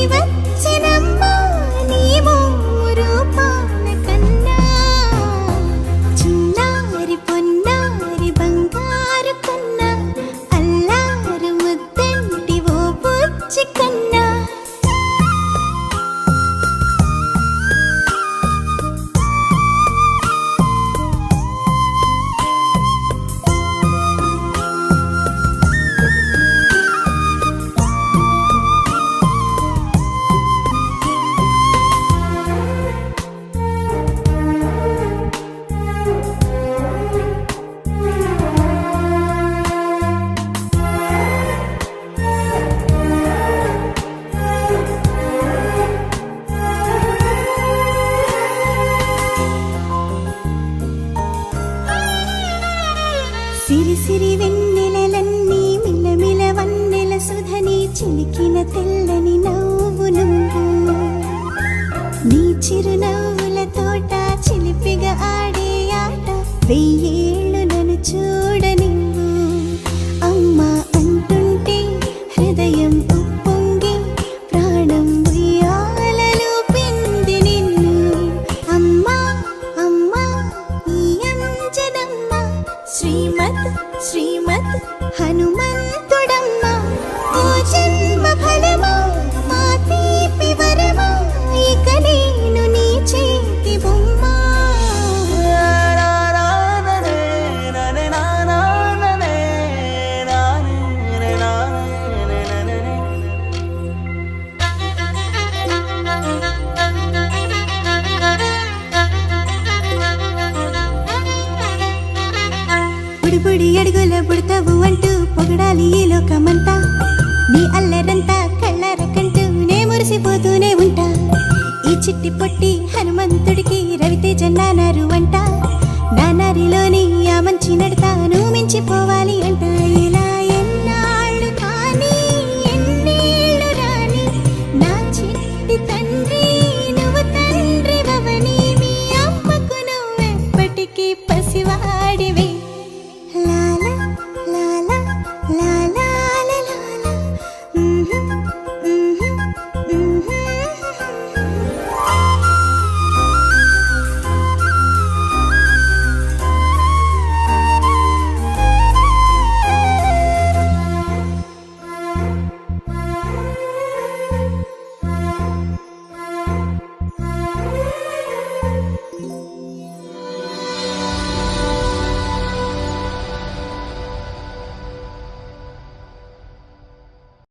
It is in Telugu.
వచ్చినమ్మా నీవు రూపాన కన్నా చిన్నారి పొన్నారి బంగారు కన్నా అల్లారు ముద్దంటి ఓ బుజ్జి కన్నా సిరి సిరి వెన్నెలలన్నీ మిలమిల వన్నెల సుధని చిలికిన తెల్లని నవ్వు నువ్వు నీ చిరునవ్వుల తోట చిలిపిగా ఆడే ఆట వెయ్యేళ్ళు నన్ను చూడ నువ్వు అమ్మా అంటుంటే హృదయం ఉప్పొంగి ప్రాణం ఉయ్యాలలో పిండి నిన్ను అమ్మా అమ్మా ఈ అంజనమ్మ శ్రీమత్ శ్రీమత్ హనుమంతుడమ్మ ఓ జన్మ ఫలమా మా తీపి వరమా ఇక నేను నీ చేతి బొమ్మ బుడి అడుగుల బుడతావు అంటూ పొగడాలి ఈ లోకమంతా నీ అల్లరంతా కళ్ళారకంటూ నే మురిసిపోతూనే ఉంటా ఈ చిట్టి పొట్టి హనుమంతుడికి రవితేజ నానారు అంట నానారిలోని ఆ మంచి నడతాను మించిపోవాలి అంట